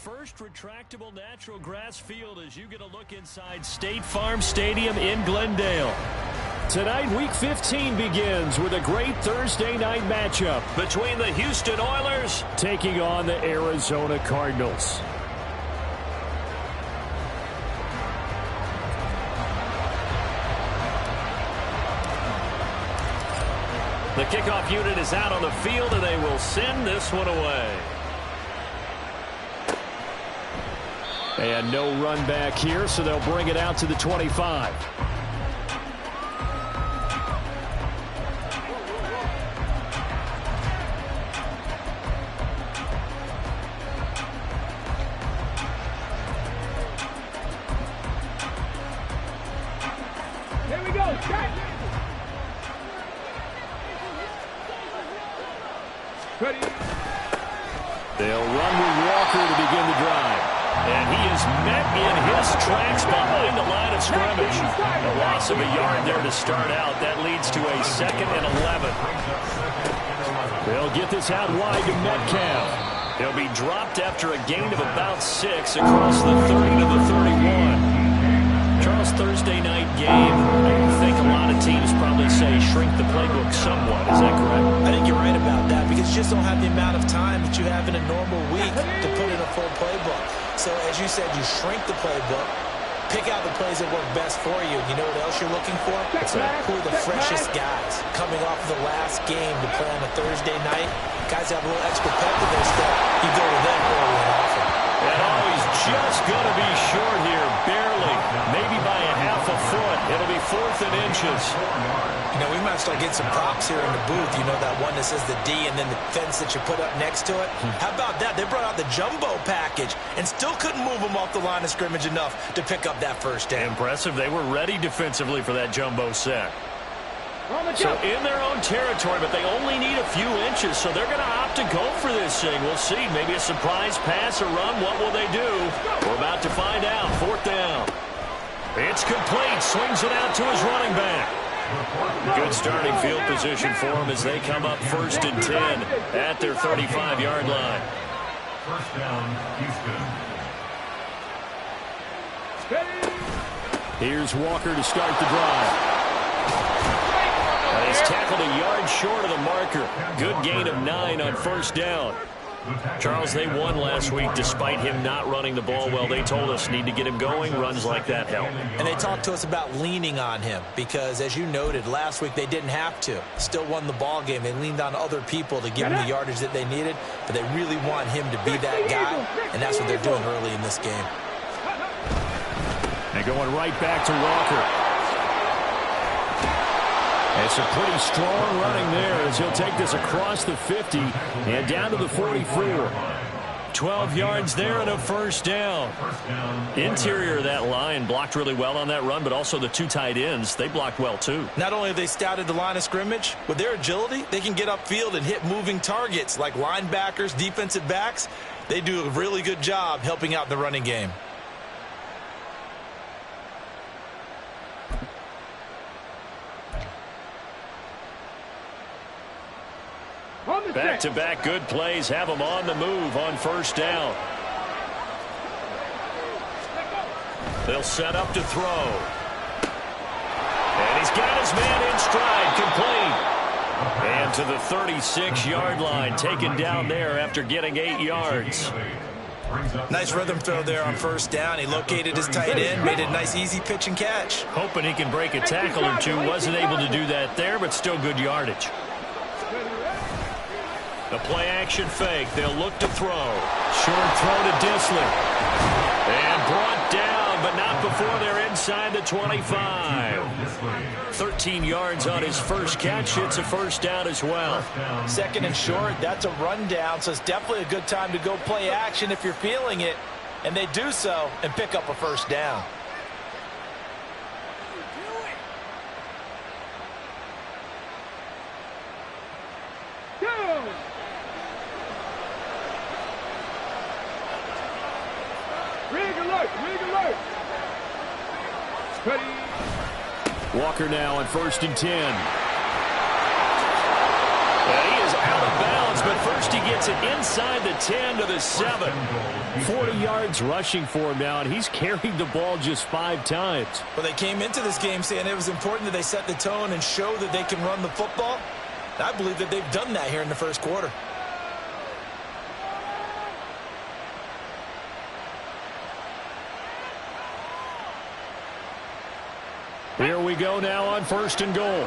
first retractable natural grass field as you get a look inside State Farm Stadium in Glendale. Tonight, Week 15 begins with a great Thursday night matchup between the Houston Oilers taking on the Arizona Cardinals. The kickoff unit is out on the field, and they will send this one away. And no run back here, so they'll bring it out to the 25. Here we go. Ready. They'll run with Walker to begin the drive. And he is met in his tracks behind the line of scrimmage. A loss of a yard there to start out. That leads to a 2nd and 11. They'll get this out wide to Metcalf. He'll be dropped after a gain of about 6 across the 30 to the 31. Charles, Thursday night game, I think a lot of teams probably say shrink the playbook somewhat. Is that correct? I think you're right about that because you just don't have the amount of time that you have in a normal week to put in a full playbook. So, as you said, you shrink the playbook, pick out the plays that work best for you. You know what else you're looking for? Who are the freshest guys coming off of the last game to play on a Thursday night? Guys have a little extra pep in their step. You go to them early and often. And always just going to be short here, barely, maybe by a half a foot. It'll be 4th and inches. You know, we might start getting some props here in the booth. You know that one that says the D and then the fence that you put up next to it? How about that? They brought out the jumbo package and still couldn't move them off the line of scrimmage enough to pick up that first down. Impressive. They were ready defensively for that jumbo set. So in their own territory, but they only need a few inches, so they're going to opt to go for this thing. We'll see. Maybe a surprise pass or run. What will they do? We're about to find out. 4th down. It's complete. Swings it out to his running back. Good starting field position for them as they come up 1st and 10 at their 35-yard line. First down, Houston. Here's Walker to start the drive. He's tackled a yard short of the marker. Good gain of 9 on 1st down. Charles, they won last week despite him not running the ball well. They told us need to get him going. Runs like that help. And they talked to us about leaning on him because, as you noted, last week they didn't have to. Still won the ball game. They leaned on other people to give them the yardage that they needed, but they really want him to be that guy, and that's what they're doing early in this game. And going right back to Walker. It's a pretty strong running there as he'll take this across the 50 and down to the 44. 12 yards there and a 1st down. Interior of that line blocked really well on that run, but also the 2 tight ends, they blocked well too. Not only have they scouted the line of scrimmage, with their agility, they can get upfield and hit moving targets like linebackers, defensive backs. They do a really good job helping out the running game. Back-to-back good plays have him on the move on 1st down. They'll set up to throw. And he's got his man in stride, complete. And to the 36-yard line, taken down there after getting 8 yards. Nice rhythm throw there on 1st down. He located his tight end, made a nice easy pitch and catch. Hoping he can break a tackle or two. Wasn't able to do that there, but still good yardage. The play-action fake. They'll look to throw. Short throw to Dissler. And brought down, but not before they're inside the 25. 13 yards on his first catch. It's a 1st down as well. 2nd and short. That's a rundown, so it's definitely a good time to go play action if you're feeling it. And they do so and pick up a 1st down. Walker now on 1st and 10. And he is out of bounds but first he gets it inside the 10 to the 7. 40 yards rushing for him now, and he's carried the ball just 5 times. Well, they came into this game saying it was important that they set the tone and show that they can run the football. I believe that they've done that here in the first quarter. Here we go now on 1st and goal.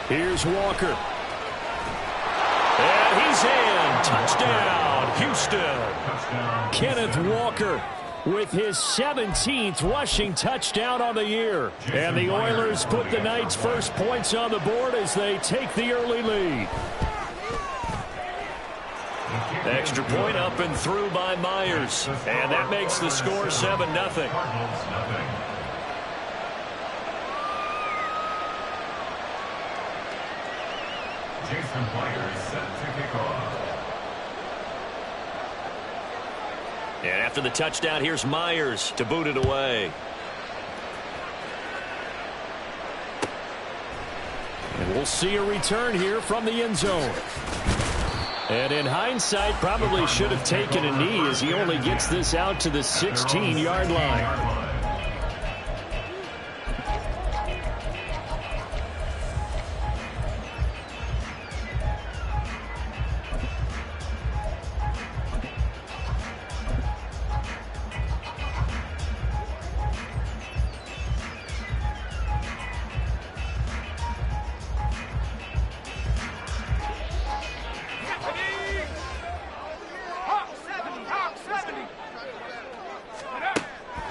Here's Walker. And he's in. Touchdown, Houston. Kenneth Walker with his 17th rushing touchdown on the year. And the Oilers put the Knights' first points on the board as they take the early lead. Extra point up and through by Myers. And that makes the score 7-0. Jason Myers set to kick off. And after the touchdown, here's Myers to boot it away. And we'll see a return here from the end zone. And in hindsight, probably should have taken a knee as he only gets this out to the 16-yard line.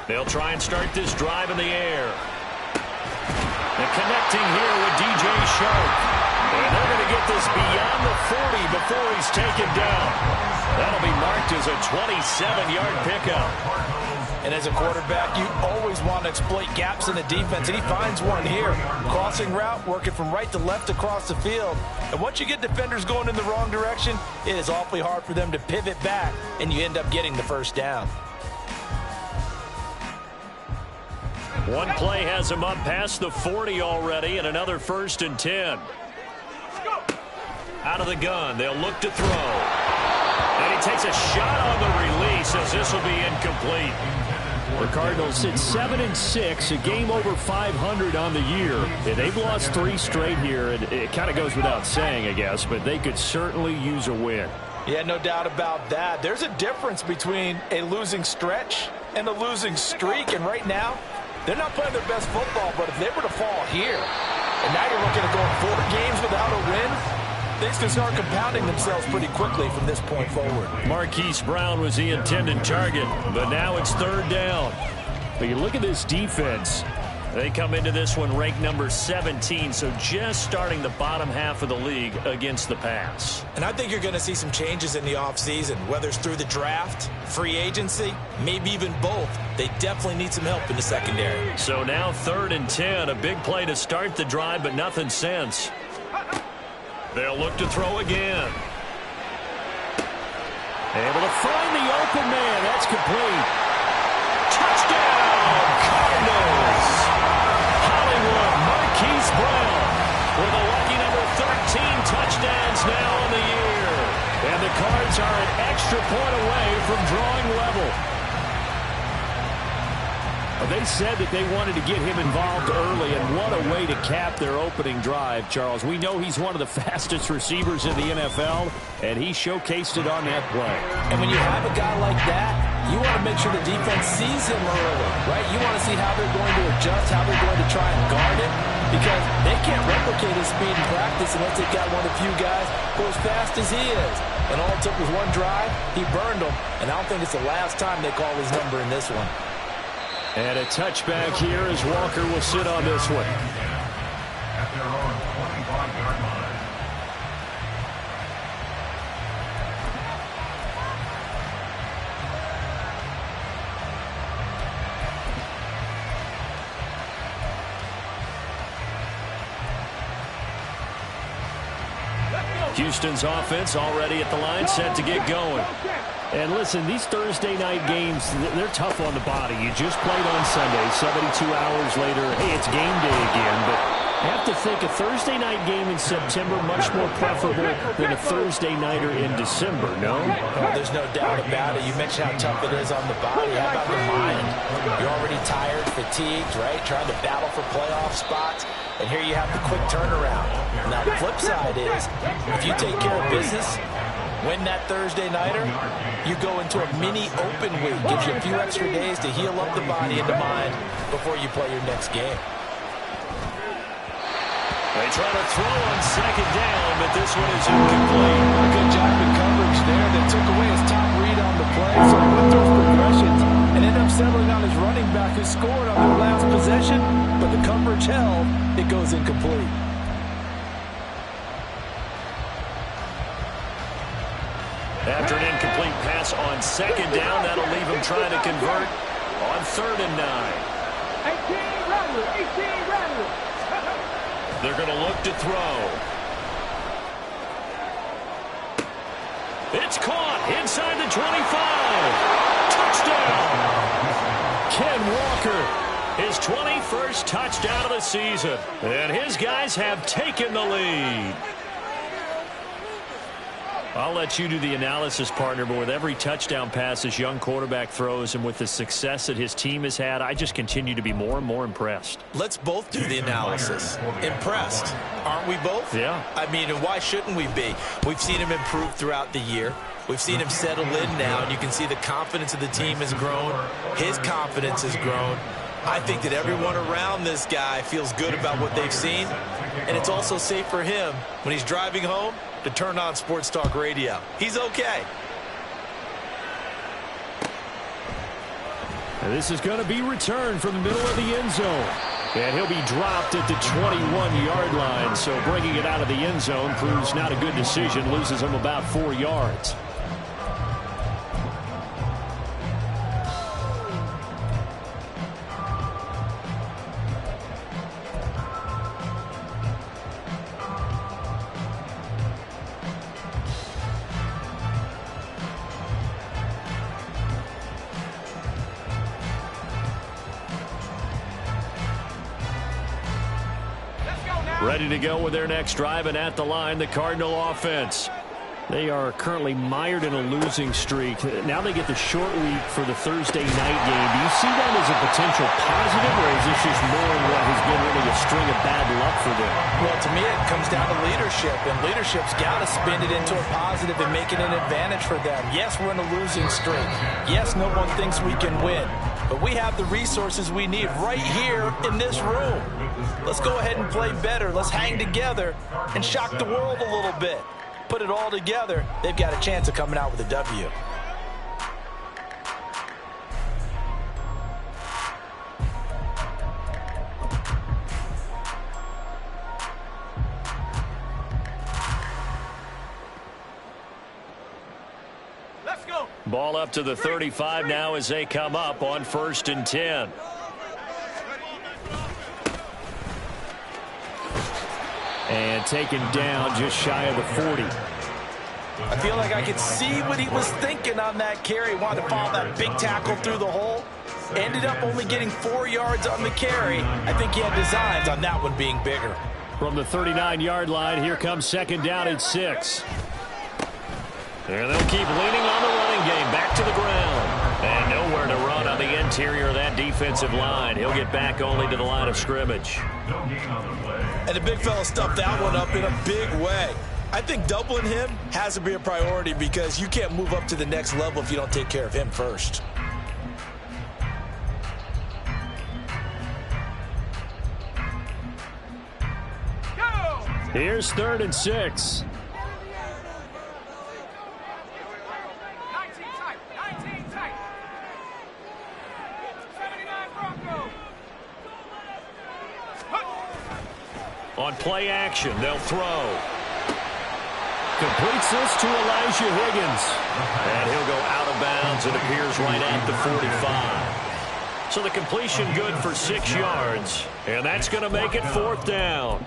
They'll try and start this drive in the air. And connecting here with DJ Sharp. And they're going to get this beyond the 40 before he's taken down. That'll be marked as a 27-yard pickup. And as a quarterback, you always want to exploit gaps in the defense, and he finds one here. Crossing route, working from right to left across the field. And once you get defenders going in the wrong direction, it is awfully hard for them to pivot back, and you end up getting the first down. One play has him up past the 40 already, and another 1st and 10. Out of the gun, they'll look to throw. And he takes a shot on the release as this will be incomplete. The Cardinals sit 7-6, a game over 500 on the year. And they've lost 3 straight here, and it kind of goes without saying, I guess, but they could certainly use a win. Yeah, no doubt about that. There's a difference between a losing stretch and a losing streak, and right now, they're not playing their best football, but if they were to fall here, and now you're looking at going 4 games without a win, things can start compounding themselves pretty quickly from this point forward. Marquise Brown was the intended target, but now it's 3rd down. But you look at this defense. They come into this one ranked number 17, so just starting the bottom half of the league against the pass. And I think you're going to see some changes in the offseason, whether it's through the draft, free agency, maybe even both. They definitely need some help in the secondary. So now 3rd and 10, a big play to start the drive, but nothing since. They'll look to throw again. Able to find the open man. That's complete. Touchdown, Cardinals. Marquise Brown with a lucky number 13 touchdowns now on the year. And the Cards are an extra point away from drawing level. They said that they wanted to get him involved early, and what a way to cap their opening drive, Charles. We know he's one of the fastest receivers in the NFL, and he showcased it on that play. And when you have a guy like that, you want to make sure the defense sees him early, right? You want to see how they're going to adjust, how they're going to try and guard it, because they can't replicate his speed in practice unless they've got one of the few guys who are as fast as he is. And all it took was one drive, he burned them, and I don't think it's the last time they call his number in this one. And a touchback here as Walker will sit on this one. At their own 25-yard line. Houston's offense already at the line, set to get going. And listen, these Thursday night games, they're tough on the body. You just played on Sunday, 72 hours later, hey, it's game day again. But I have to think a Thursday night game in September much more preferable than a Thursday nighter in December, no? Well, there's no doubt about it. You mentioned how tough it is on the body. How about the mind? You're already tired, fatigued, right? Trying to battle for playoff spots. And here you have the quick turnaround. Now, the flip side is, if you take care of business, win that Thursday nighter, you go into a mini open week. Gives you a few extra days to heal up the body and the mind before you play your next game. They try to throw on second down, but this one is incomplete. A good job in coverage there that took away his top read on the play. So he went those progressions and ended up settling on his running back who scored on their last possession, but the coverage held. It goes incomplete. After an incomplete pass on second down, that'll leave him trying to convert on 3rd and 9. 18 rather. They're going to look to throw. It's caught inside the 25. Touchdown. Ken Walker, his 21st touchdown of the season. And his guys have taken the lead. I'll let you do the analysis, partner, but with every touchdown pass this young quarterback throws and with the success that his team has had, I just continue to be more and more impressed. Let's both do the analysis. Impressed. Aren't we both? Yeah. I mean, and why shouldn't we be? We've seen him improve throughout the year. We've seen him settle in now, and you can see the confidence of the team has grown. His confidence has grown. I think that everyone around this guy feels good about what they've seen, and it's also safe for him when he's driving home to turn on Sports Talk Radio. He's okay. And this is going to be returned from the middle of the end zone. And he'll be dropped at the 21-yard line. So bringing it out of the end zone proves not a good decision. Loses him about 4 yards. Ready to go with their next drive, and at the line, the Cardinal offense. They are currently mired in a losing streak. Now they get the short week for the Thursday night game. Do you see that as a potential positive, or is this just more of what has been really a string of bad luck for them? Well, to me, it comes down to leadership, and leadership's got to spin it into a positive and make it an advantage for them. Yes, we're in a losing streak. Yes, no one thinks we can win. But we have the resources we need right here in this room. Let's go ahead and play better. Let's hang together and shock the world a little bit. Put it all together, they've got a chance of coming out with a W. Let's go. Ball up to the 35 now as they come up on 1st and 10. And taken down just shy of the 40. I feel like I could see what he was thinking on that carry. Wanted to follow that big tackle through the hole. Ended up only getting 4 yards on the carry. I think he had designs on that one being bigger. From the 39-yard line, here comes 2nd down and 6. And they'll keep leaning on the running game. Back to the ground. And nowhere to run on the interior of that defensive line. He'll get back only to the line of scrimmage. And the big fella stuffed that one up in a big way. I think doubling him has to be a priority because you can't move up to the next level if you don't take care of him first. Here's 3rd and 6. 19 tight. 19 tight. 79 Broncos. On play action, they'll throw. Completes this to Elijah Higgins. And he'll go out of bounds. It appears right at the 45. So the completion good for 6 yards. And that's going to make it 4th down.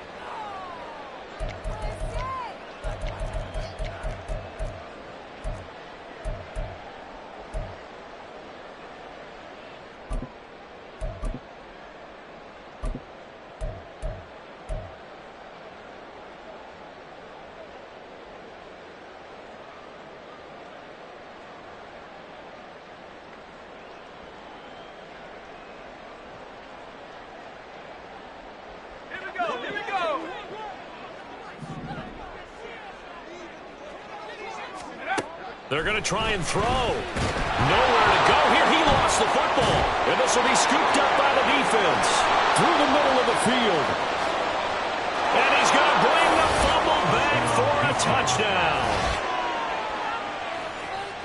They're going to try and throw. Nowhere to go here. He lost the football. And this will be scooped up by the defense. Through the middle of the field. And he's going to bring the fumble back for a touchdown.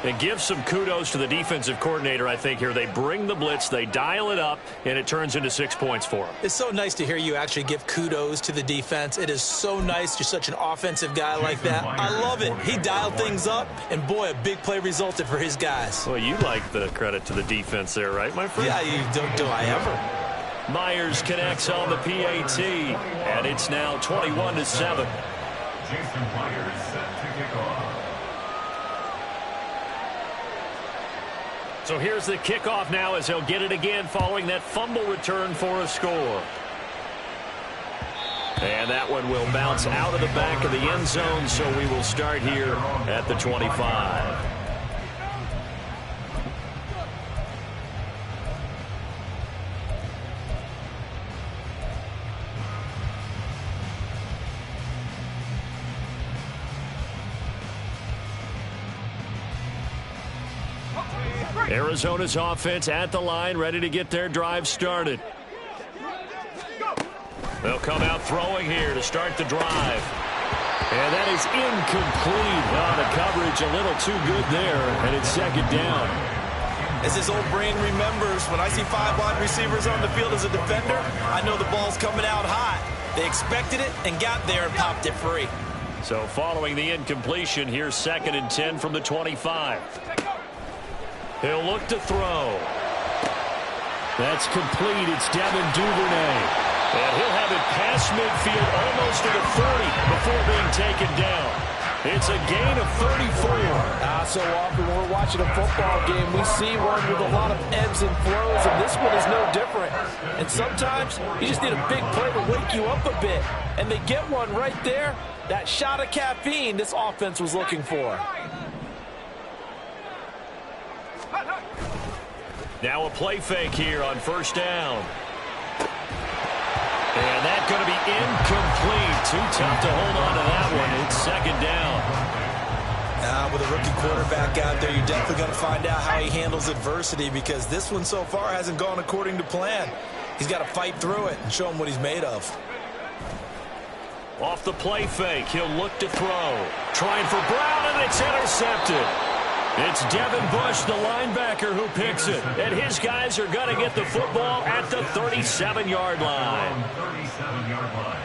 And give some kudos to the defensive coordinator, I think, here. They bring the blitz, they dial it up, and it turns into 6 points for them. It's so nice to hear you actually give kudos to the defense. It is so nice. You're such an offensive guy like that. I love it. He dialed things up, and, boy, a big play resulted for his guys. Well, you like the credit to the defense there, right, my friend? Yeah, you do I ever. Myers connects on the PAT, and it's now 21-7. Jason Myers set to kick off. So here's the kickoff now as he'll get it again following that fumble return for a score. And that one will bounce out of the back of the end zone, so we will start here at the 25. Arizona's offense at the line, ready to get their drive started. They'll come out throwing here to start the drive. And that is incomplete. Oh, the coverage a little too good there, and it's second down. As his old brain remembers, when I see 5 wide receivers on the field as a defender, I know the ball's coming out high. They expected it and got there and popped it free. So following the incompletion, here's 2nd and 10 from the 25. He'll look to throw. That's complete. It's Devin Duvernay. And he'll have it past midfield almost to the 30 before being taken down. It's a gain of 34. So often when we're watching a football game, we see one with a lot of ebbs and flows, and this one is no different. And sometimes you just need a big play to wake you up a bit. And they get one right there. That shot of caffeine this offense was looking for. Now a play fake here on first down. And that's going to be incomplete. Too tough to hold on to that one. It's second down. With a rookie quarterback out there, you're definitely going to find out how he handles adversity, because this one so far hasn't gone according to plan. He's got to fight through it and show him what he's made of. Off the play fake, he'll look to throw. Trying for Brown, and it's intercepted. It's Devin Bush, the linebacker, who picks it. And his guys are going to get the football at the 37-yard line. 37-yard line.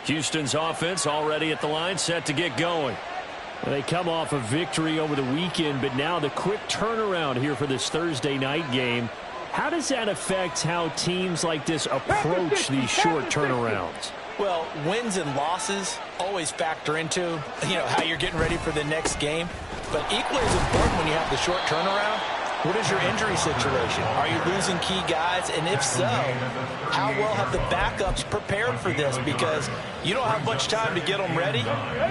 Houston's offense already at the line, set to get going. They come off a victory over the weekend, but now the quick turnaround here for this Thursday night game. How does that affect how teams like this approach these short turnarounds? Well, wins and losses always factor into, how you're getting ready for the next game. But equally as important when you have the short turnaround, what is your injury situation? Are you losing key guys? And if so, how well have the backups prepared for this? Because you don't have much time to get them ready.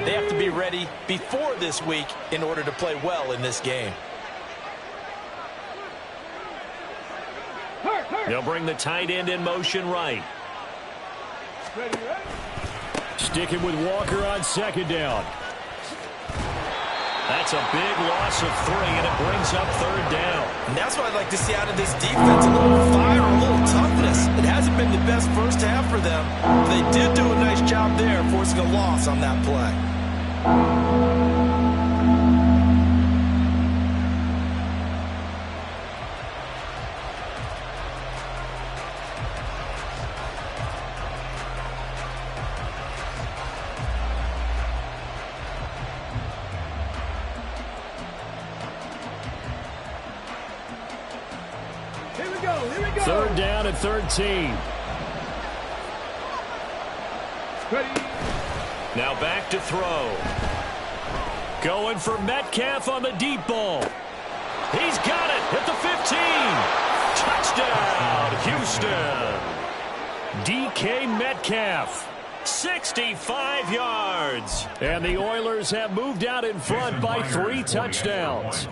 They have to be ready before this week in order to play well in this game. They'll bring the tight end in motion right. Sticking with Walker on second down. That's a big loss of 3, and it brings up third down. And that's what I'd like to see out of this defense, a little fire, a little toughness. It hasn't been the best first half for them. But they did do a nice job there, forcing a loss on that play. Third down and 13. Now back to throw. Going for Metcalf on the deep ball. He's got it at the 15. Touchdown, Houston. DK Metcalf, 65 yards. And the Oilers have moved out in front by 3 touchdowns.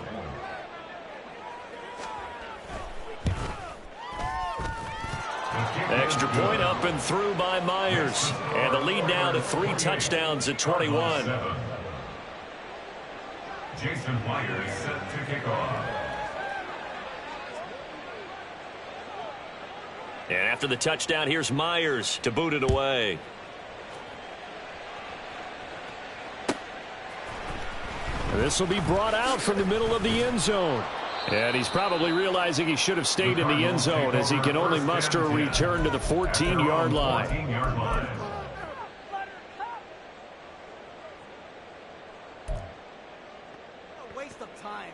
Extra point up and through by Myers. And the lead now to 3 touchdowns at 21. Jason Myers set to kick off. And after the touchdown, here's Myers to boot it away. This will be brought out from the middle of the end zone. And he's probably realizing he should have stayed in the end zone as he can only muster a return to the 14-yard line. A waste of time.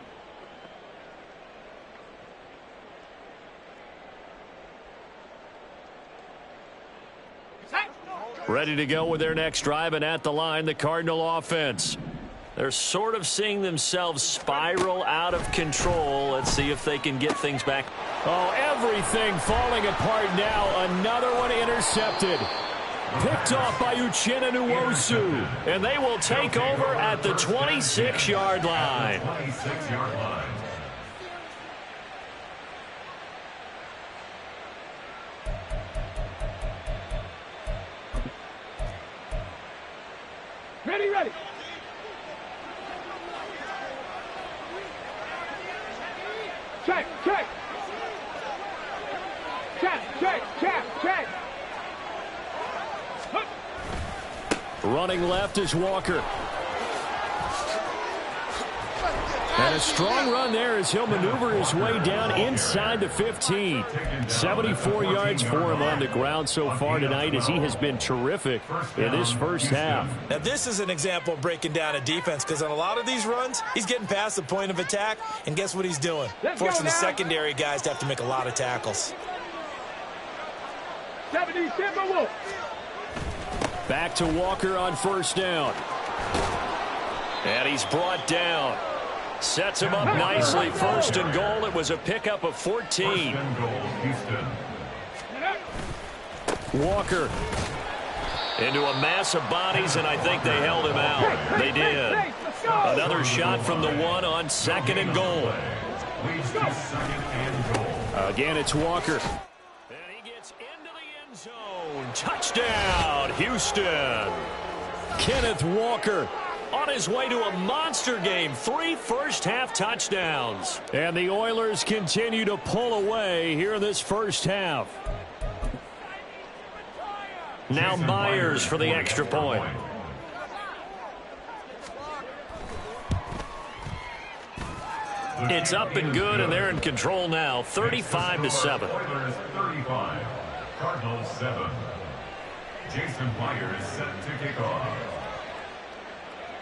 Ready to go with their next drive, and at the line, the Cardinal offense. They're sort of seeing themselves spiral out of control. Let's see if they can get things back. Oh, everything falling apart now. Another one intercepted. Picked off by Uchenna Nwosu. And they will take over at the 26-yard line. 26-yard line. Ready, ready. Check, check. Check, check, check, check. Running left is Walker. And a strong run there as he'll maneuver his way down inside the 15. 74 yards for him on the ground so far tonight as he has been terrific in this first half. Now, this is an example of breaking down a defense because on a lot of these runs, he's getting past the point of attack, and guess what he's doing? Forcing the secondary guys to have to make a lot of tackles. 70, Timberwolves. Back to Walker on first down. And he's brought down. Sets him up nicely. First and goal. It was a pickup of 14. First and goal, Houston. Walker. Into a mass of bodies, and I think they held him out. They did. Another shot from the 1 on second and goal. Leads to second and goal. Again, it's Walker. And he gets into the end zone. Touchdown, Houston. Kenneth Walker. On his way to a monster game. 3 first-half touchdowns. And the Oilers continue to pull away here in this first half. Now Myers for the extra point. It's up and good, and they're in control now. 35-7. Oilers 35. Cardinals 7. Jason Myers set to kick off.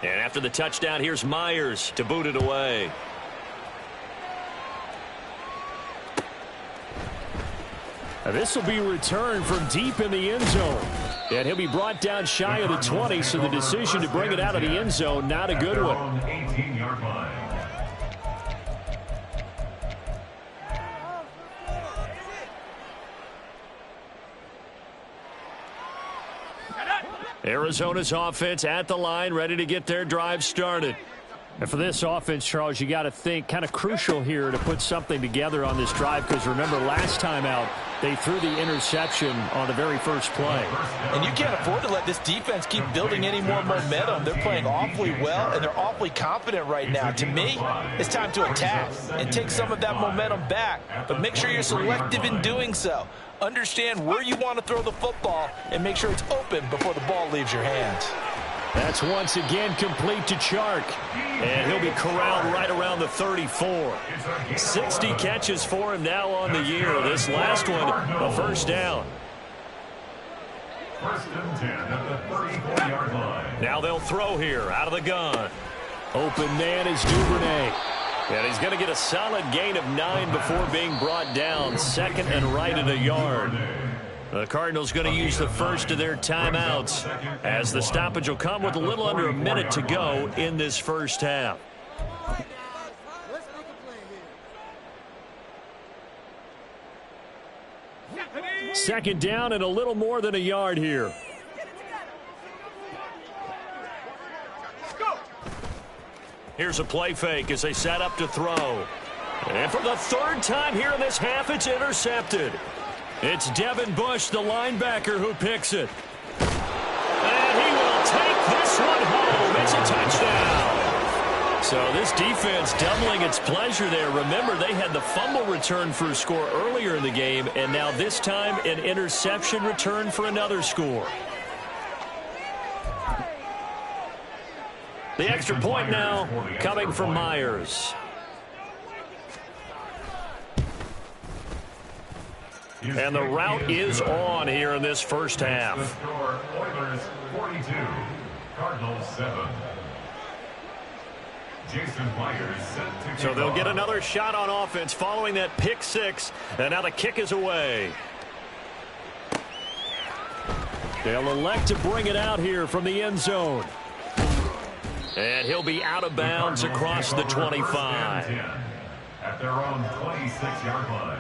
And after the touchdown, here's Myers to boot it away. This will be returned from deep in the end zone. And he'll be brought down shy of the 20, so the decision to bring it out of the end zone, not a good one. 18-yard line. Arizona's offense at the line, ready to get their drive started. And for this offense, Charles, you got to think kind of crucial here to put something together on this drive, because remember last time out they threw the interception on the very first play. And you can't afford to let this defense keep building any more momentum. They're playing awfully well, and they're awfully confident right now. To me, it's time to attack and take some of that momentum back, but make sure you're selective in doing so. Understand where you want to throw the football and make sure it's open before the ball leaves your hands. That's once again complete to Chark. And he'll be corralled right around the 34. 60 catches for him now on the year. This last one, a first down. First and 10 at the 34-yard line. Now they'll throw here out of the gun. Open man is Duvernay. And he's going to get a solid gain of 9 before being brought down. Second and right at a yard. The Cardinals going to use the first of their timeouts as the stoppage will come with a little under a minute to go in this first half. Second down and a little more than a yard here. Here's a play fake as they set up to throw. And for the third time here in this half, it's intercepted. It's Devin Bush, the linebacker, who picks it. And he will take this one home. It's a touchdown. So this defense doubling its pleasure there. Remember, they had the fumble return for a score earlier in the game, and now this time an interception return for another score. The extra point now coming from Myers. And the route is on here in this first half. Oilers 42, Cardinals 7. Jason Myers set to So they'll get another shot on offense following that pick six. And now the kick is away. They'll elect to bring it out here from the end zone. And he'll be out of bounds across the 25. At their own 26-yard line.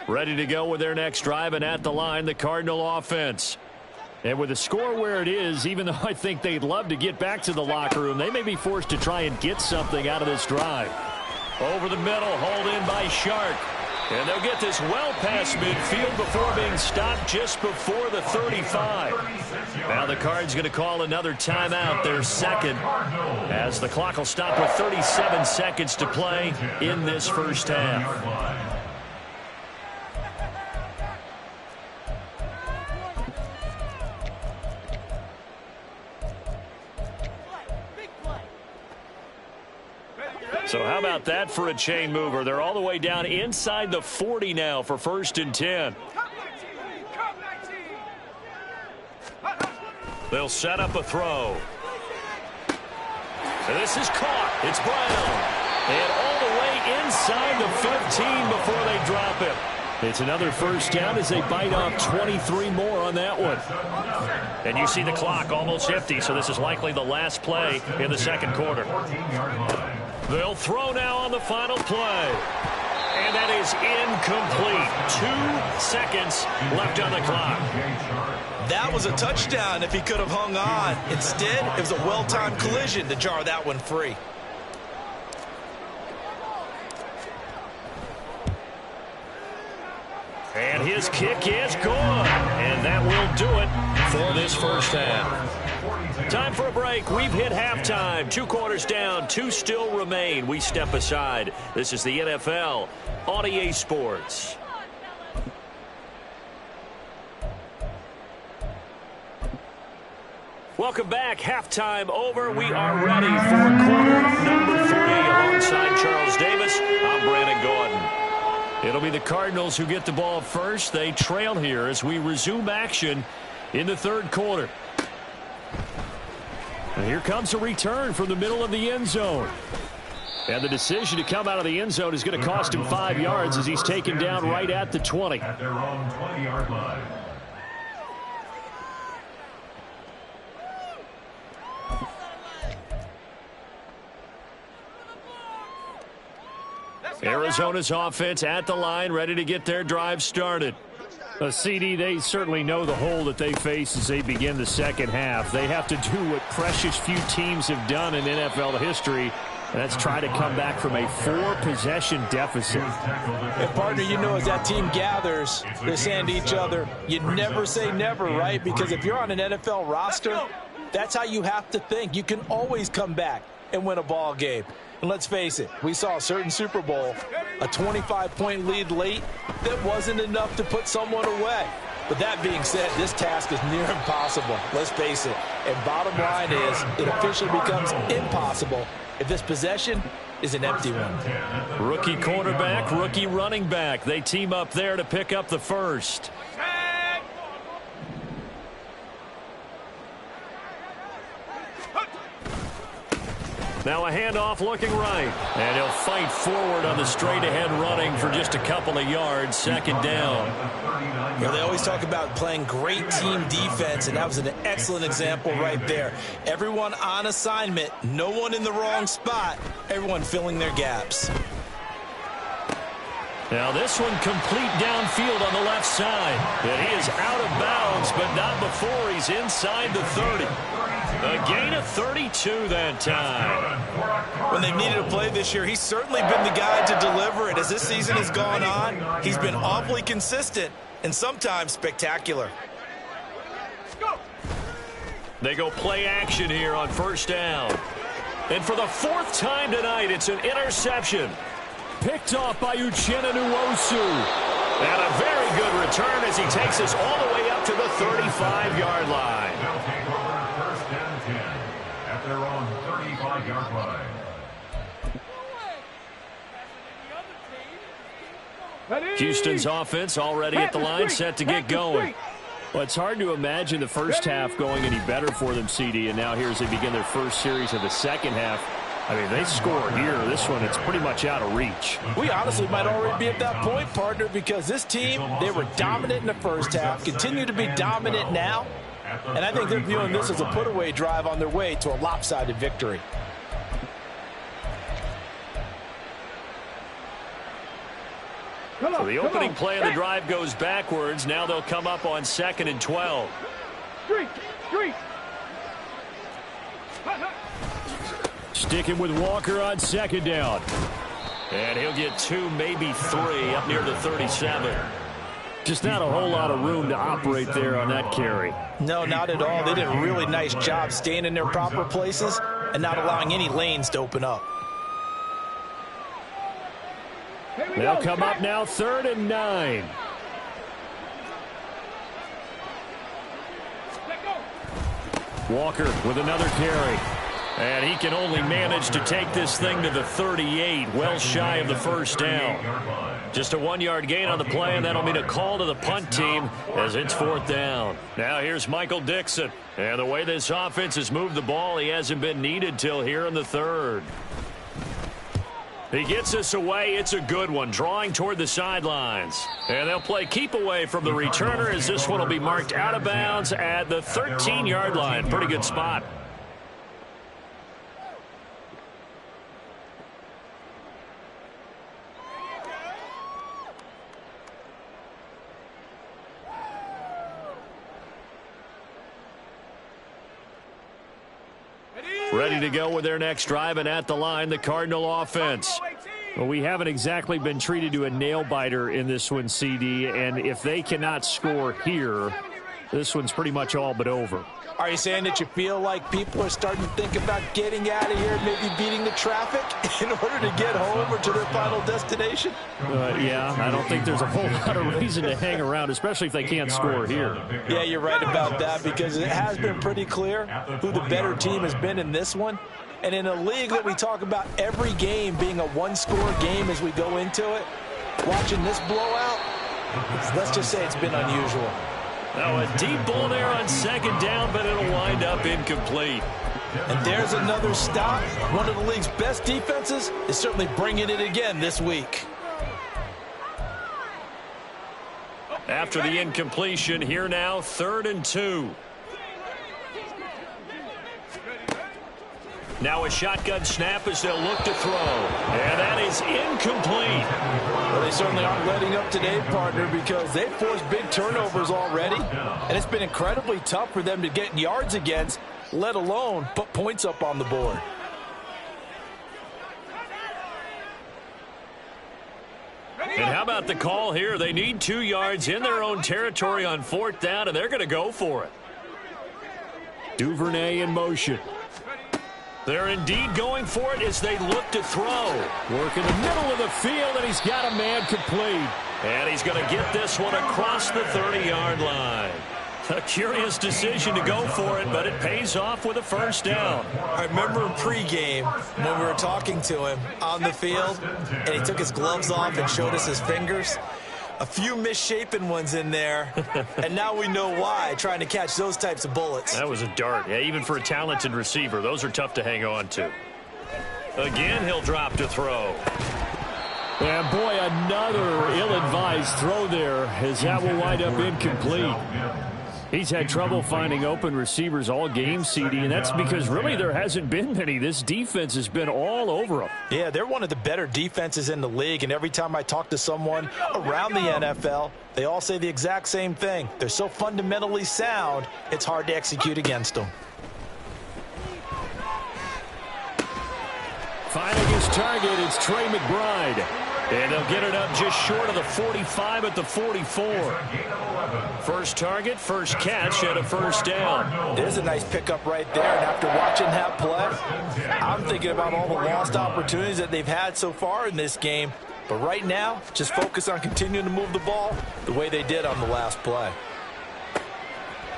Ready to go with their next drive, and at the line, the Cardinal offense. And with the score where it is, even though I think they'd love to get back to the locker room, they may be forced to try and get something out of this drive. Over the middle, hauled in by Shark. And they'll get this well past midfield before being stopped just before the 35. Now the Cards going to call another timeout, their second, as the clock will stop with 37 seconds to play in this first half. So how about that for a chain mover? They're all the way down inside the 40 now for 1st and 10. They'll set up a throw. So this is caught. It's Brown. And all the way inside the 15 before they drop it. It's another first down as they bite off 23 more on that one. And you see the clock almost empty, so this is likely the last play in the second quarter. They'll throw now on the final play. And that is incomplete. 2 seconds left on the clock. That was a touchdown if he could have hung on. Instead, it was a well-timed collision to jar that one free. And his kick is good. And that will do it for this first half. Time for a break. We've hit halftime. 2 quarters down. 2 still remain. We step aside. This is the NFL on EA Sports. Welcome back. Halftime over. We are ready for quarter number 3. Alongside Charles Davis, I'm Brandon Gordon. It'll be the Cardinals who get the ball first. They trail here as we resume action in the third quarter. And here comes a return from the middle of the end zone. And the decision to come out of the end zone is going to cost him 5 yards as he's taken down right at the 20. At their own 20-yard line. Arizona's offense at the line, ready to get their drive started. CD, they certainly know the hole that they face as they begin the second half. They have to do what precious few teams have done in NFL history, and that's try to come back from a 4-possession deficit. And, partner, you know, as that team gathers, they're saying to each other, you never say never, right? Because if you're on an NFL roster, that's how you have to think. You can always come back and win a ball game. And let's face it, we saw a certain Super Bowl, a 25-point lead late that wasn't enough to put someone away. But that being said, this task is near impossible. Let's face it. And bottom line is, it officially becomes impossible if this possession is an empty one. Rookie quarterback, rookie running back. They team up there to pick up the first. Now a handoff looking right. And he'll fight forward on the straight-ahead running for just a couple of yards. Second down. You know, they always talk about playing great team defense, and that was an excellent example right there. Everyone on assignment, no one in the wrong spot, everyone filling their gaps. Now this one complete downfield on the left side. And he is out of bounds, but not before he's inside the 30. A gain of 32 that time. When they've needed a play this year, he's certainly been the guy to deliver it. As this season has gone on, he's been awfully consistent and sometimes spectacular. They go play action here on first down. And for the fourth time tonight, it's an interception. Picked off by Uchenna Nwosu. And a very good return as he takes us all the way up to the 35-yard line. They'll take over first and 10 at their own 35-yard line. Houston's offense already at the line, set to get going. Well, it's hard to imagine the first half going any better for them, CD, and now here as they begin their first series of the second half. I mean, they score here. This one, it's pretty much out of reach. We honestly might already be at that point, partner, because this team, they were dominant in the first half, continue to be dominant now, and I think they're viewing this as a put-away drive on their way to a lopsided victory. So the opening play of the drive goes backwards. Now they'll come up on 2nd and 12. Street. Sticking with Walker on second down. And he'll get 2, maybe 3 up near the 37. Just not a whole lot of room to operate there on that carry. No, not at all. They did a really nice job staying in their proper places and not allowing any lanes to open up. They'll come up now 3rd and 9. Walker with another carry. And he can only manage to take this thing to the 38, well shy of the first down. Just a 1-yard gain on the play, and that'll mean a call to the punt team as it's 4th down. Now here's Michael Dixon. And the way this offense has moved the ball, he hasn't been needed till here in the 3rd. He gets us away. It's a good one, drawing toward the sidelines. And they'll play keep away from the returner as this one will be marked out of bounds at the 13-yard line. Pretty good spot. Ready to go with their next drive, and at the line, the Cardinal offense. Well, we haven't exactly been treated to a nail-biter in this one, CD, and if they cannot score here, this one's pretty much all but over. Are you saying that you feel like people are starting to think about getting out of here, maybe beating the traffic in order to get home or to their final destination? Yeah, I don't think there's a whole lot of reason to hang around, especially if they can't score here. Yeah, you're right about that, because it has been pretty clear who the better team has been in this one. And in a league that we talk about every game being a one-score game as we go into it, watching this blowout, let's just say it's been unusual. Now a deep ball there on 2nd down, but it'll wind up incomplete. And there's another stop. One of the league's best defenses is certainly bringing it again this week. After the incompletion, here now, 3rd and 2. Now a shotgun snap as they'll look to throw. And that is incomplete. Well, they certainly aren't letting up today, partner, because they've forced big turnovers already. And it's been incredibly tough for them to get yards against, let alone put points up on the board. And how about the call here? They need 2 yards in their own territory on 4th down, and they're going to go for it. Duvernay in motion. They're indeed going for it as they look to throw. Work in the middle of the field, and he's got a man complete. And he's going to get this one across the 30-yard line. A curious decision to go for it, but it pays off with a 1st down. I remember in pregame when we were talking to him on the field, and he took his gloves off and showed us his fingers. A few misshapen ones in there, and now we know why, trying to catch those types of bullets. That was a dart. Yeah, even for a talented receiver, those are tough to hang on to. Again, he'll drop to throw. And boy, another ill-advised throw there, as that will wind up incomplete. He's had trouble finding open receivers all game, CD, and that's because really there hasn't been many. This defense has been all over them. Yeah, they're one of the better defenses in the league, and every time I talk to someone around the NFL, they all say the exact same thing. They're so fundamentally sound, it's hard to execute against them. Finding his target, it's Trey McBride. And they'll get it up just short of the 45 at the 44. First target, first catch, and a first down. There's a nice pickup right there, and after watching that play, I'm thinking about all the lost opportunities that they've had so far in this game. But right now, just focus on continuing to move the ball the way they did on the last play.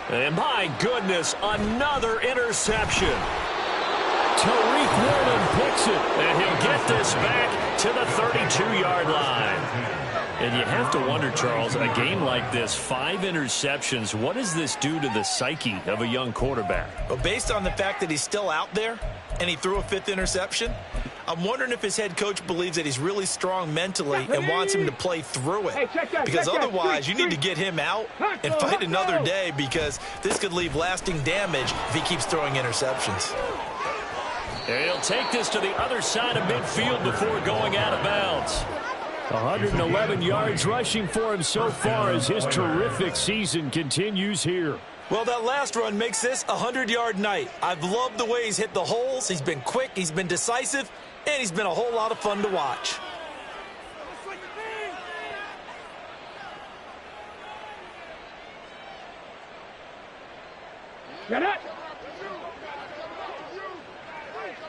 And my goodness, another interception. Tariq Woolen picks it. And he'll get this back to the 32-yard line. And you have to wonder, Charles, a game like this, 5 interceptions, what does this do to the psyche of a young quarterback? Well, based on the fact that he's still out there and he threw a 5th interception, I'm wondering if his head coach believes that he's really strong mentally and wants him to play through it. Because otherwise, you need to get him out and fight another day, because this could leave lasting damage if he keeps throwing interceptions. And he'll take this to the other side of midfield before going out of bounds. 111 yards rushing for him so far as his terrific season continues here. Well, that last run makes this a 100-yard night. I've loved the way he's hit the holes. He's been quick, he's been decisive, and he's been a whole lot of fun to watch. Get it!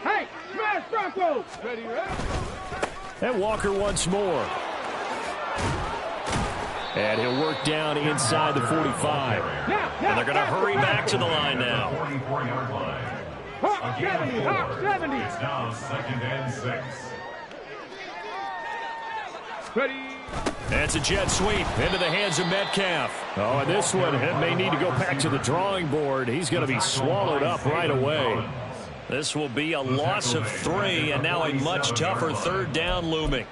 Hey, smash Broncos! Ready, ready? And Walker once more. And he'll work down inside the 45. And they're going to hurry back to the line now. 44-yard line. Hawk 70, Hawk 70. It's now 2nd and 6. Ready? That's a jet sweep into the hands of Metcalf. Oh, and this one may need to go back to the drawing board. He's going to be swallowed up right away. This will be a loss of 3, and now a much tougher 3rd down looming.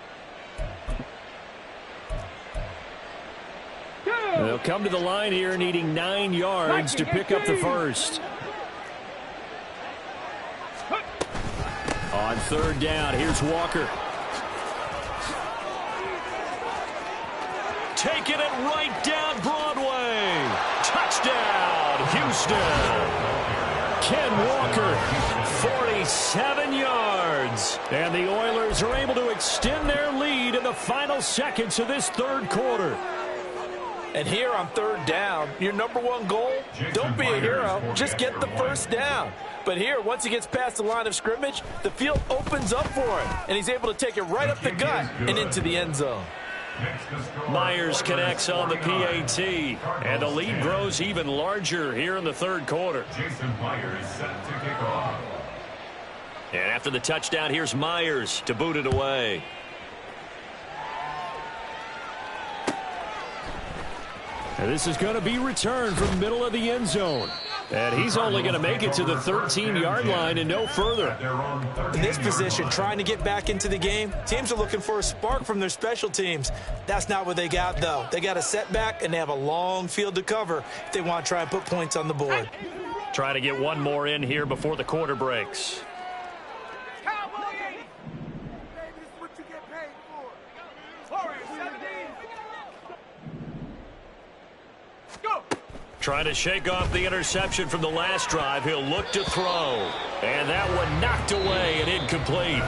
They'll come to the line here needing 9 yards to pick up the first. On 3rd down, here's Walker. Taking it right down Broadway. Touchdown, Houston. Ken Walker, 47 yards. and the Oilers are able to extend their lead in the final seconds of this 3rd quarter. And here on 3rd down, your #1 goal, don't be a hero, just get the first down. But here, once he gets past the line of scrimmage, the field opens up for him, and he's able to take it right up the gut and into the end zone. Myers connects on the PAT, and the lead grows even larger here in the 3rd quarter. Jason Myers set to kick off. And after the touchdown, here's Myers to boot it away. And this is going to be returned from the middle of the end zone. And he's only going to make it to the 13-yard line and no further. In this position, trying to get back into the game, teams are looking for a spark from their special teams. That's not what they got, though. They got a setback, and they have a long field to cover if they want to try and put points on the board. Trying to get one more in here before the quarter breaks. Trying to shake off the interception from the last drive. He'll look to throw. And that one knocked away and incomplete.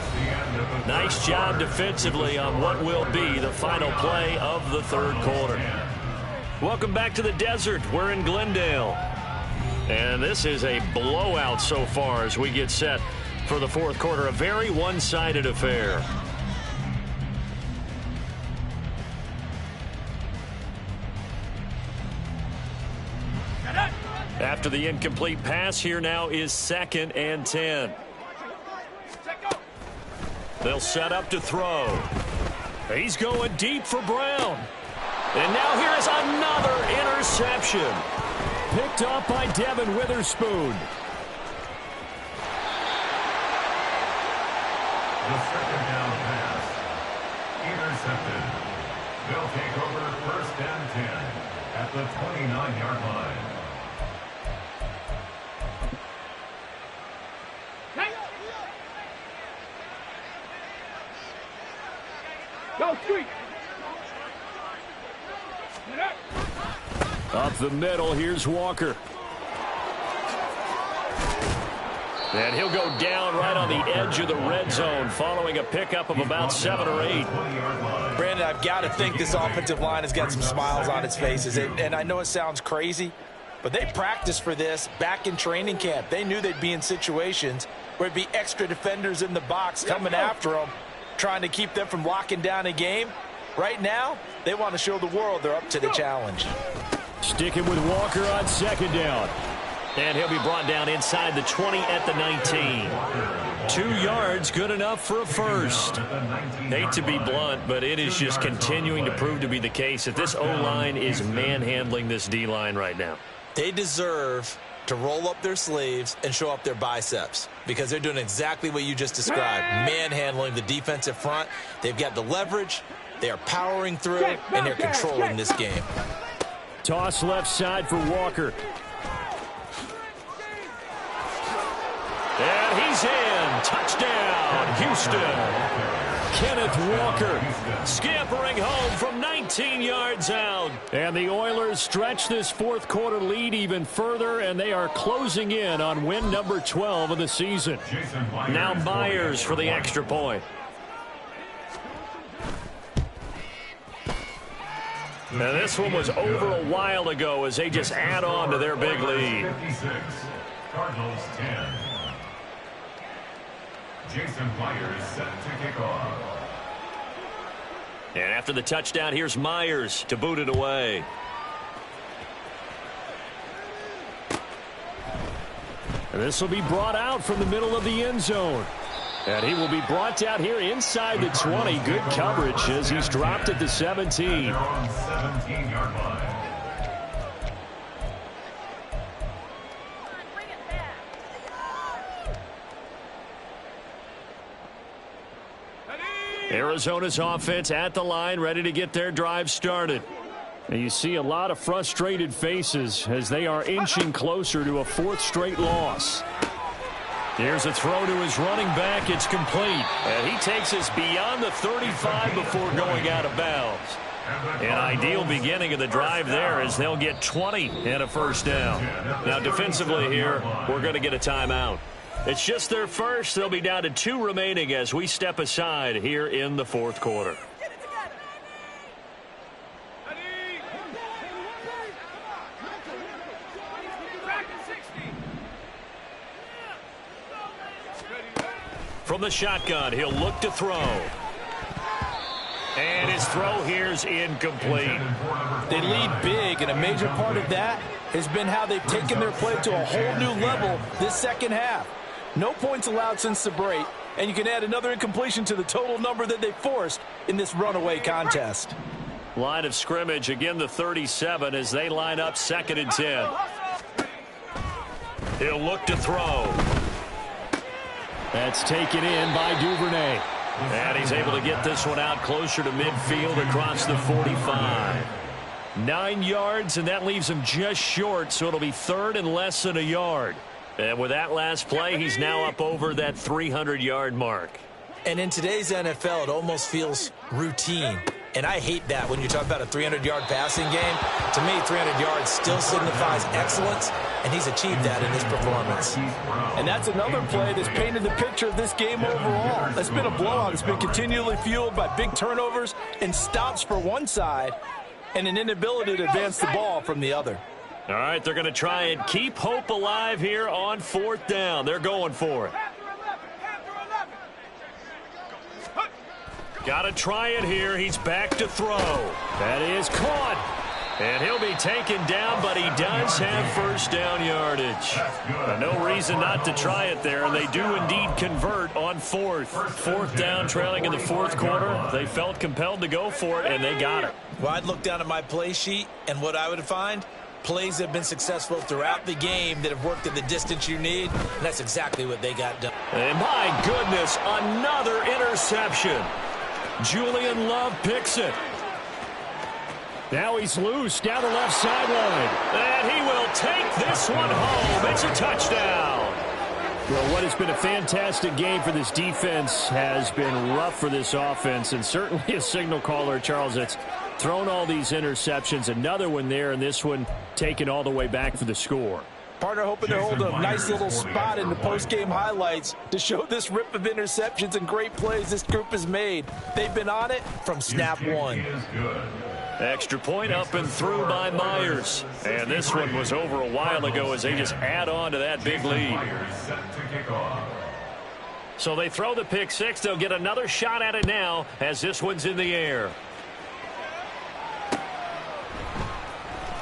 Nice job defensively on what will be the final play of the 3rd quarter. Welcome back to the desert. We're in Glendale. And this is a blowout so far as we get set for the 4th quarter. A very one-sided affair. After the incomplete pass, here now is 2nd and 10. They'll set up to throw. He's going deep for Brown. And now here is another interception. Picked up by Devin Witherspoon. The 2nd down pass. Intercepted. They'll take over 1st and 10 at the 29-yard line. Go, sweet. Up the middle, here's Walker. And he'll go down right on the edge of the red zone following a pickup of about 7 or 8. Brandon, I've got to think this offensive line has got some smiles on its faces. And I know it sounds crazy, but they practiced for this back in training camp. They knew they'd be in situations where it'd be extra defenders in the box coming after them, trying to keep them from locking down a game. Right now, they want to show the world they're up to the challenge. Sticking with Walker on second down. And he'll be brought down inside the 20 at the 19. 2 yards, good enough for a first. Hate to be blunt, but it is just continuing to prove to be the case that this O-line is manhandling this D-line right now. They deserve to roll up their sleeves and show up their biceps because they're doing exactly what you just described, manhandling the defensive front. They've got the leverage, they are powering through, and they're controlling this game. Toss left side for Walker. And he's in. Touchdown, Houston. Kenneth Walker scampering home from 19 yards out. And the Oilers stretch this fourth quarter lead even further, and they are closing in on win number 12 of the season. Now Myers for the extra point. Now this one was over a while ago as they just add on to their big lead. Cardinals 10. Jason Myers set to kick off. And after the touchdown, here's Myers to boot it away. And this will be brought out from the middle of the end zone. And he will be brought down here inside the 20. Good coverage as he's dropped at the 17. They're on 17-yard line. Arizona's offense at the line, ready to get their drive started. And you see a lot of frustrated faces as they are inching closer to a 4th straight loss. Here's a throw to his running back. It's complete. And he takes us beyond the 35 before going out of bounds. An ideal beginning of the drive there as they'll get 20 and a first down. Now defensively here, we're going to get a timeout. It's just their first. They'll be down to 2 remaining as we step aside here in the fourth quarter. From the shotgun, he'll look to throw. And his throw here's incomplete. They lead big, and a major part of that has been how they've taken their play to a whole new level this second half. No points allowed since the break, and you can add another incompletion to the total number that they forced in this runaway contest. Line of scrimmage, again the 37 as they line up 2nd and 10. He'll look to throw. That's taken in by Duvernay. And he's able to get this one out closer to midfield across the 45. 9 yards, and that leaves him just short, so it'll be 3rd and less than a yard. And with that last play, he's now up over that 300-yard mark. And in today's NFL, it almost feels routine. And I hate that when you talk about a 300-yard passing game. To me, 300 yards still signifies excellence, and he's achieved that in his performance. And that's another play that's painted the picture of this game overall. It's been a blowout. It's been continually fueled by big turnovers and stops for one side and an inability to advance the ball from the other. All right, they're going to try and keep hope alive here on 4th down. They're going for it. Got to try it here. He's back to throw. That is caught. And he'll be taken down, but he does have first down yardage. No reason not to try it there, and they do indeed convert on 4th. 4th down, trailing in the 4th quarter. They felt compelled to go for it, and they got it. Well, I'd look down at my play sheet, and what I would find, plays have been successful throughout the game that have worked at the distance you need, and that's exactly what they got done. And my goodness, another interception. Julian Love picks it. Now he's loose down the left sideline. And he will take this one home. It's a touchdown. Well, what has been a fantastic game for this defense has been rough for this offense, and certainly a signal caller, Charles, that's thrown all these interceptions. Another one there, and this one taken all the way back for the score. Partner hoping to hold a nice little spot in the post-game highlights to show this rip of interceptions and great plays this group has made. They've been on it from snap one. Extra point up and through by Myers. And this one was over a while ago as they just add on to that big lead. So they throw the pick six. They'll get another shot at it now as this one's in the air.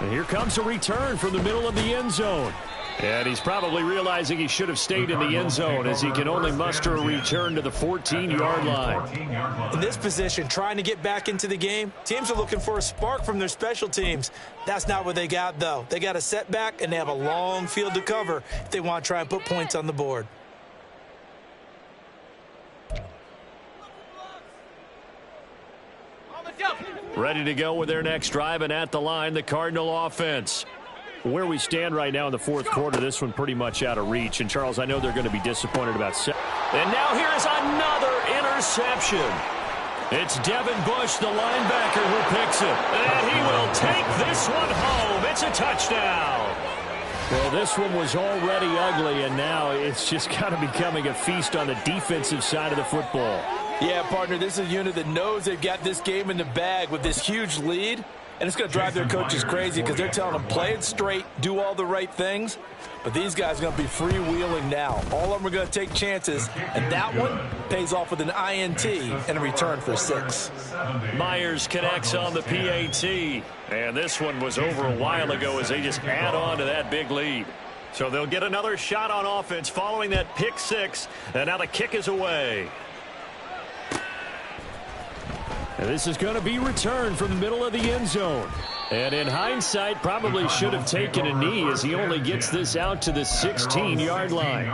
And here comes a return from the middle of the end zone. And he's probably realizing he should have stayed in the end zone as he can only muster a return to the 14-yard line. In this position, trying to get back into the game, teams are looking for a spark from their special teams. That's not what they got, though. They got a setback, and they have a long field to cover if they want to try and put points on the board. Ready to go with their next drive, and at the line, the Cardinal offense. Where we stand right now in the fourth quarter, this one pretty much out of reach. And, Charles, I know they're going to be disappointed about And now here's another interception. It's Devin Bush, the linebacker, who picks it. And he will take this one home. It's a touchdown. Well, this one was already ugly, and now it's just kind of becoming a feast on the defensive side of the football. Yeah, partner, this is a unit that knows they've got this game in the bag with this huge lead. And it's going to drive their coaches crazy because they're telling them play it straight, do all the right things. But these guys are going to be freewheeling now. All of them are going to take chances. And that one pays off with an INT and a return for 6. Myers connects on the PAT. And this one was over a while ago as they just add on to that big lead. So they'll get another shot on offense following that pick six. And now the kick is away. And this is going to be returned from the middle of the end zone. And in hindsight, probably should have taken a knee as he only gets this out to the 16-yard line.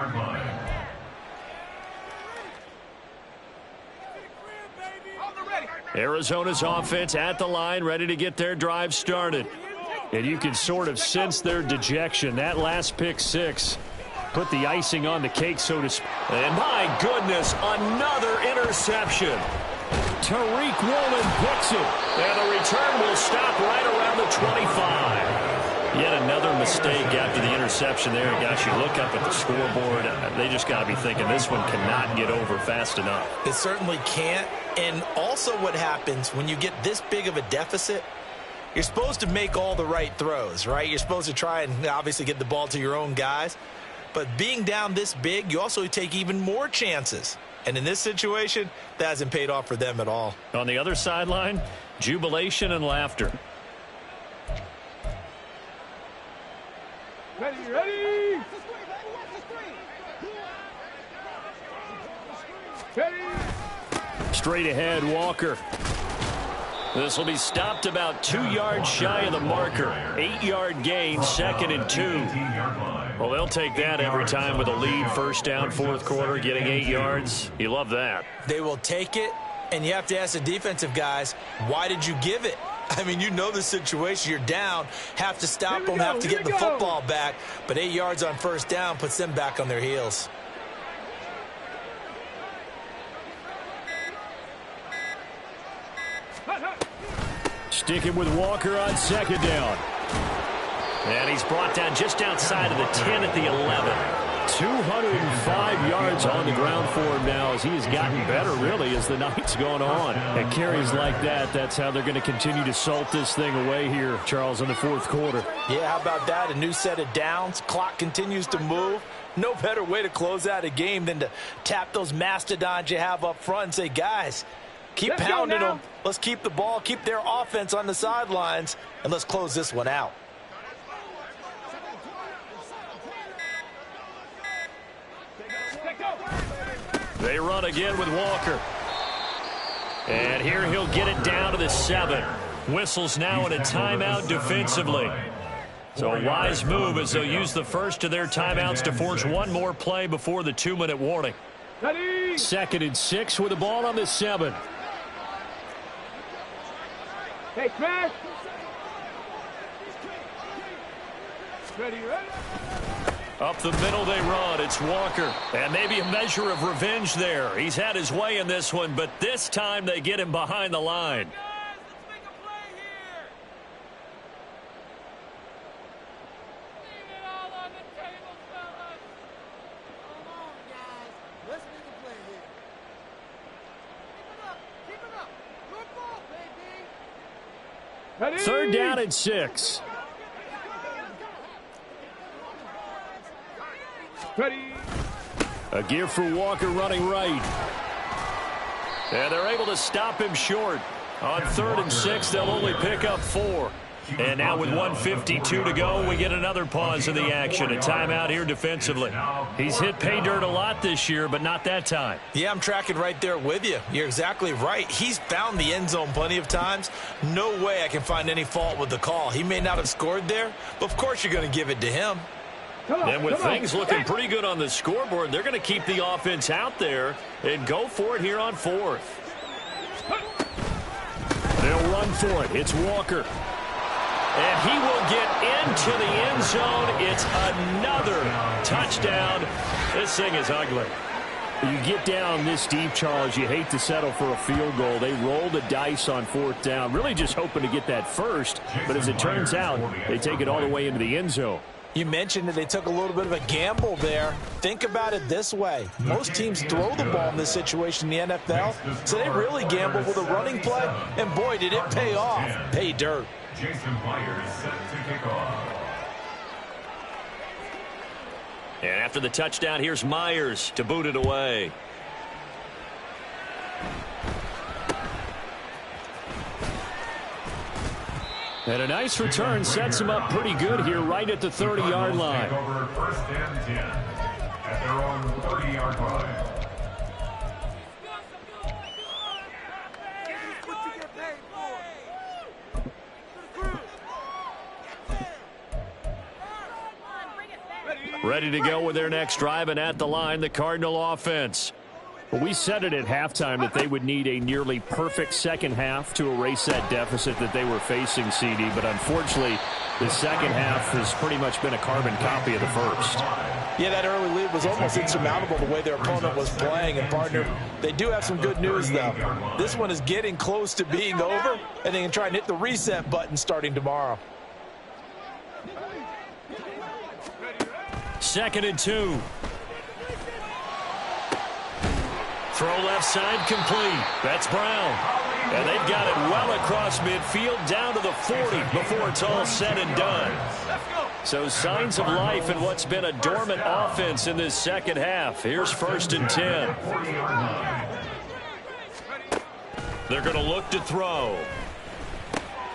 Arizona's offense at the line, ready to get their drive started. And you can sort of sense their dejection. That last pick six put the icing on the cake, so to speak. And my goodness, another interception. Tariq Woolen picks it. And the return will stop right around the 25. Yet another mistake after the interception there. Gosh, you look up at the scoreboard. They just got to be thinking this one cannot get over fast enough. It certainly can't. And also what happens when you get this big of a deficit, you're supposed to make all the right throws, right? You're supposed to try and obviously get the ball to your own guys. But being down this big, you also take even more chances. And in this situation, that hasn't paid off for them at all. On the other sideline, jubilation and laughter. Ready. Straight ahead, Walker. This will be stopped about 2 yards shy of the marker. 8-yard gain, 2nd and 2. Well, they'll take that every time with a lead, first down, fourth quarter, getting 8 yards. You love that. They will take it, and you have to ask the defensive guys, why did you give it? I mean, you know the situation. You're down, have to stop them, have to get the football back. But 8 yards on first down puts them back on their heels. Sticking with Walker on second down. And he's brought down just outside of the 10 at the 11. 205 yards on the ground for him now as he has gotten better, really, as the night's gone on. And carries like that, that's how they're going to continue to salt this thing away here, Charles, in the fourth quarter. Yeah, how about that? A new set of downs. Clock continues to move. No better way to close out a game than to tap those mastodons you have up front and say, guys, keep pounding them. Let's keep the ball, keep their offense on the sidelines, and let's close this one out. They run again with Walker. And here he'll get it down to the 7. Whistles now in a timeout defensively. So a wise move as they'll use the first of their timeouts to force one more play before the 2-minute warning. 2nd and 6 with the ball on the 7. Hey, Smash. Ready. Up the middle they run. It's Walker. And maybe a measure of revenge there. He's had his way in this one, but this time they get him behind the line. Third down and 6. Ready. A gear for Walker running right. And they're able to stop him short. On 3rd and 6, they'll only pick up 4. And now with 1:52 to go, we get another pause in the action. A timeout here defensively. He's hit pay dirt a lot this year, but not that time. Yeah, I'm tracking right there with you. You're exactly right. He's found the end zone plenty of times. No way I can find any fault with the call. He may not have scored there, but of course you're going to give it to him. And with things looking pretty good on the scoreboard, they're going to keep the offense out there and go for it here on 4th. They'll run for it. It's Walker. And he will get into the end zone. It's another touchdown. This thing is ugly. You get down this deep, Charles, you hate to settle for a field goal. They roll the dice on 4th down, really just hoping to get that first. But as it turns out, they take it all the way into the end zone. You mentioned that they took a little bit of a gamble there. Think about it this way. Most teams throw the ball in this situation in the NFL, so they really gamble with a running play, and boy, did it pay off. Pay dirt. Jason Myers set to kick off. And after the touchdown, here's Myers to boot it away. And a nice return sets him up pretty good here right at the 30-yard line. Take over 1st and 10 at their own 30-yard line. Ready to go with their next drive, and at the line, the Cardinal offense. Well, we said it at halftime that they would need a nearly perfect second half to erase that deficit that they were facing, CD. But unfortunately, the second half has pretty much been a carbon copy of the first. Yeah, that early lead was almost insurmountable the way their opponent was playing. And, partner, they do have some good news, though. This one is getting close to being over, and they can try and hit the reset button starting tomorrow. 2nd and 2. Throw left side complete. That's Brown. And they've got it well across midfield down to the 40 before it's all said and done. So signs of life in what's been a dormant offense in this second half. Here's 1st and 10. They're going to look to throw.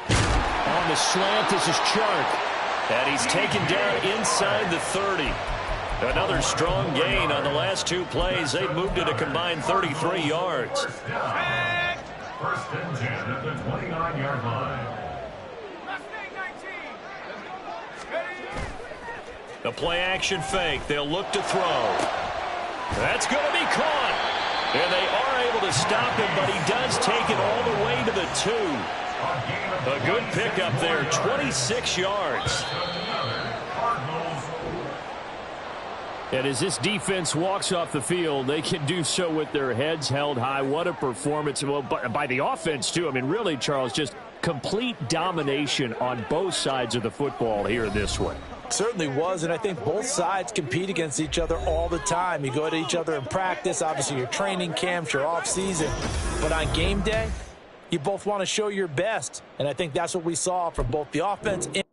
On the slant, this is Chark. And he's taken down inside the 30. Another strong gain on the last 2 plays. They've moved it a combined 33 yards. 1st and 10 at the 29-yard line. The play action fake. They'll look to throw. That's going to be caught. And they are able to stop him, but he does take it all the way to the 2. A good pickup there, 26 yards. And as this defense walks off the field, they can do so with their heads held high. What a performance. Well, by the offense, too. I mean, really, Charles, just complete domination on both sides of the football here in this one. Certainly was, and I think both sides compete against each other all the time. You go at each other in practice, obviously your training camps, your off-season. But on game day, you both want to show your best, and I think that's what we saw from both the offense and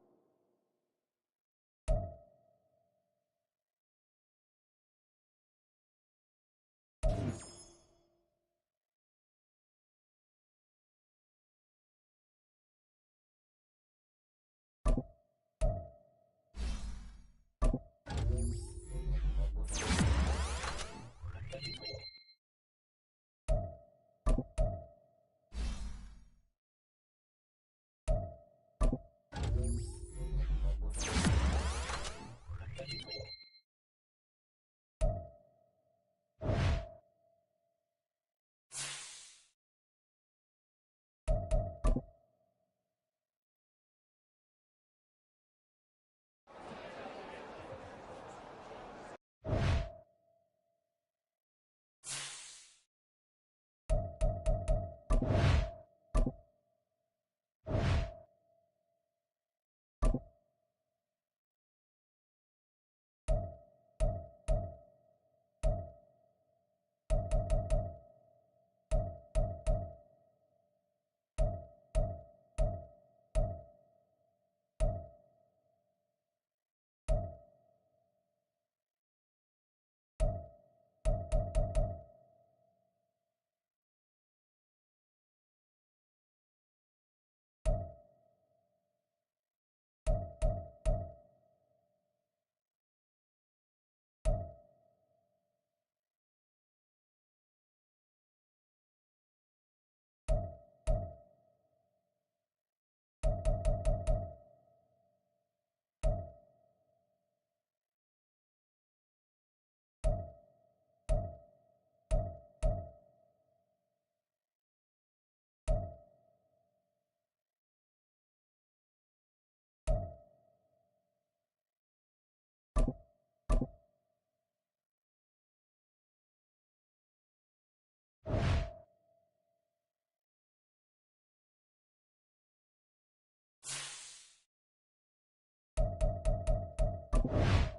Hey!